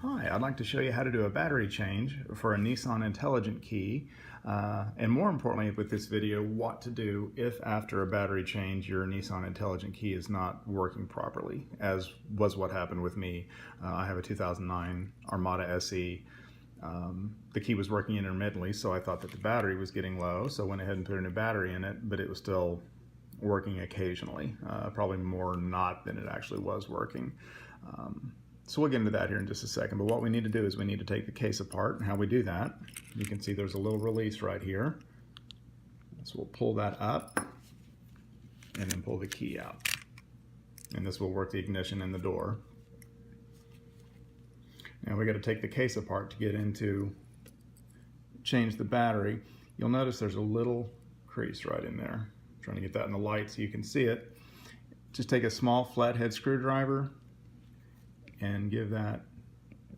Hi, I'd like to show you how to do a battery change for a Nissan Intelligent Key, and more importantly with this video, what to do if after a battery change your Nissan Intelligent Key is not working properly, as was what happened with me. I have a 2009 Armada SE. The key was working intermittently, so I thought that the battery was getting low, so I went ahead and put a new battery in it, but it was still working occasionally, probably more not than it actually was working. So we'll get into that here in just a second, but what we need to do is we need to take the case apart, and how we do that, you can see there's a little release right here. So we'll pull that up and then pull the key out. And this will work the ignition in the door. Now we got to take the case apart to get into change the battery. You'll notice there's a little crease right in there. I'm trying to get that in the light so you can see it. Just take a small flathead screwdriver and give that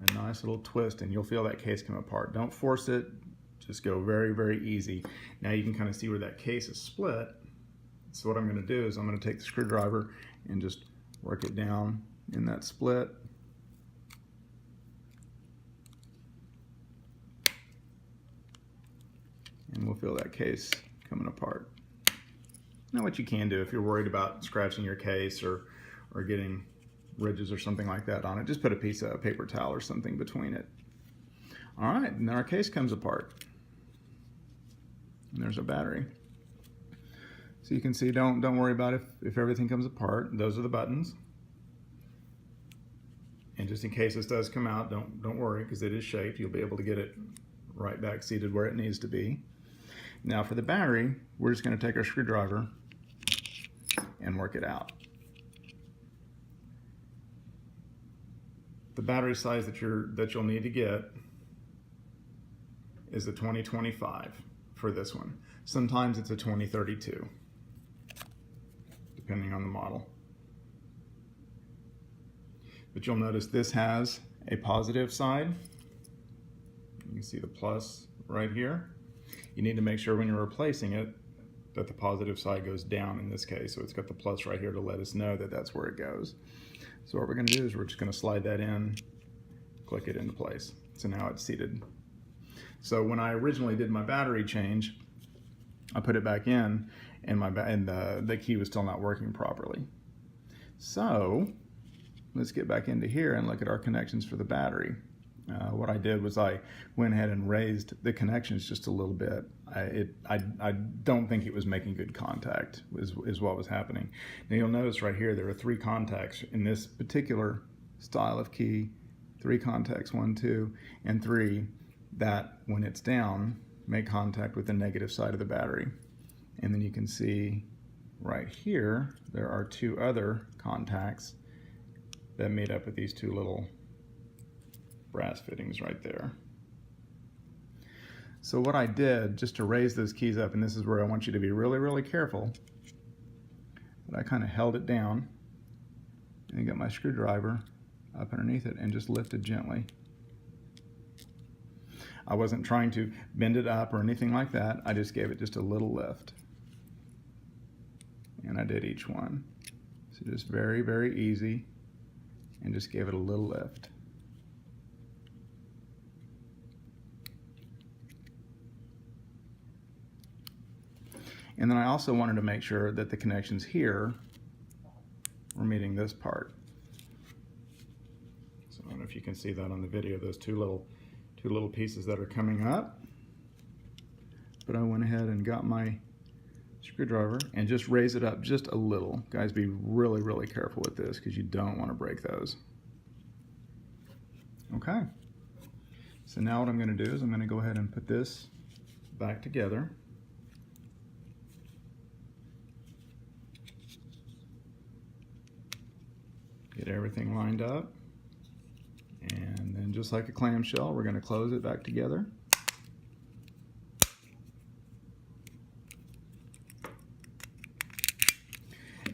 a nice little twist, and you'll feel that case come apart. Don't force it, just go very, very easy. Now you can kind of see where that case is split. So what I'm going to do is I'm going to take the screwdriver and just work it down in that split. And we'll feel that case coming apart. Now what you can do if you're worried about scratching your case or getting ridges or something like that on it, just put a piece of paper towel or something between it. All right, and then our case comes apart. And there's our battery. So you can see, don't worry about if everything comes apart. Those are the buttons. And just in case this does come out, don't worry, because it is shaped. You'll be able to get it right back seated where it needs to be. Now for the battery, we're just going to take our screwdriver and work it out. The battery size that you'll need to get is a 2025 for this one. Sometimes it's a 2032, depending on the model. But you'll notice this has a positive side. You can see the plus right here. You need to make sure when you're replacing it that the positive side goes down in this case. So it's got the plus right here to let us know that that's where it goes. So what we're going to do is we're just going to slide that in, click it into place. So now it's seated. So when I originally did my battery change, I put it back in, and the key was still not working properly. So let's get back into here and look at our connections for the battery. What I did was I went ahead and raised the connections just a little bit. I don't think it was making good contact is what was happening. Now you'll notice right here there are 3 contacts in this particular style of key. 3 contacts, 1, 2, and 3, that when it's down make contact with the negative side of the battery. And then you can see right here there are 2 other contacts that made up with these 2 little brass fittings right there. So what I did just to raise those keys up, and this is where I want you to be really, really careful, but I kind of held it down and got my screwdriver up underneath it and just lifted gently. I wasn't trying to bend it up or anything like that. I just gave it just a little lift. And I did each one. So just very, very easy, and just gave it a little lift. And then I also wanted to make sure that the connections here were meeting this part. So I don't know if you can see that on the video, those two little pieces that are coming up. But I went ahead and got my screwdriver and just raise it up just a little. Guys, be really, really careful with this because you don't want to break those. Okay. So now what I'm going to do is I'm going to go ahead and put this back together. Get everything lined up, and then just like a clamshell, we're going to close it back together.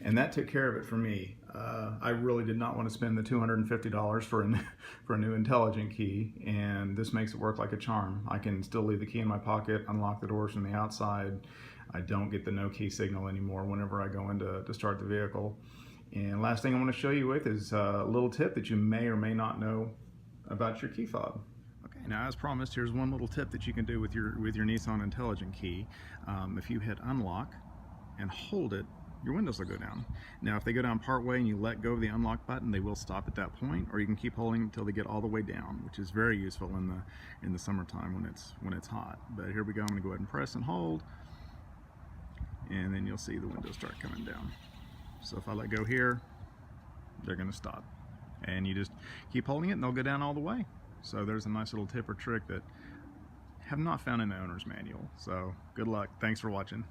And that took care of it for me. I really did not want to spend the $250 for a new Intelligent Key, and this makes it work like a charm. I can still leave the key in my pocket, unlock the doors from the outside. I don't get the no key signal anymore whenever I go in to start the vehicle. And last thing I want to show you with is a little tip that you may or may not know about your key fob. Okay, now as promised, here's one little tip that you can do with your Nissan Intelligent Key. If you hit unlock and hold it, your windows will go down. Now if they go down part way and you let go of the unlock button, they will stop at that point, or you can keep holding until they get all the way down, which is very useful in the summertime when it's hot. But here we go, I'm going to go ahead and press and hold, and then you'll see the windows start coming down. So if I let go here, they're going to stop, and you just keep holding it and they'll go down all the way. So there's a nice little tip or trick that I have not found in the owner's manual. So good luck. Thanks for watching.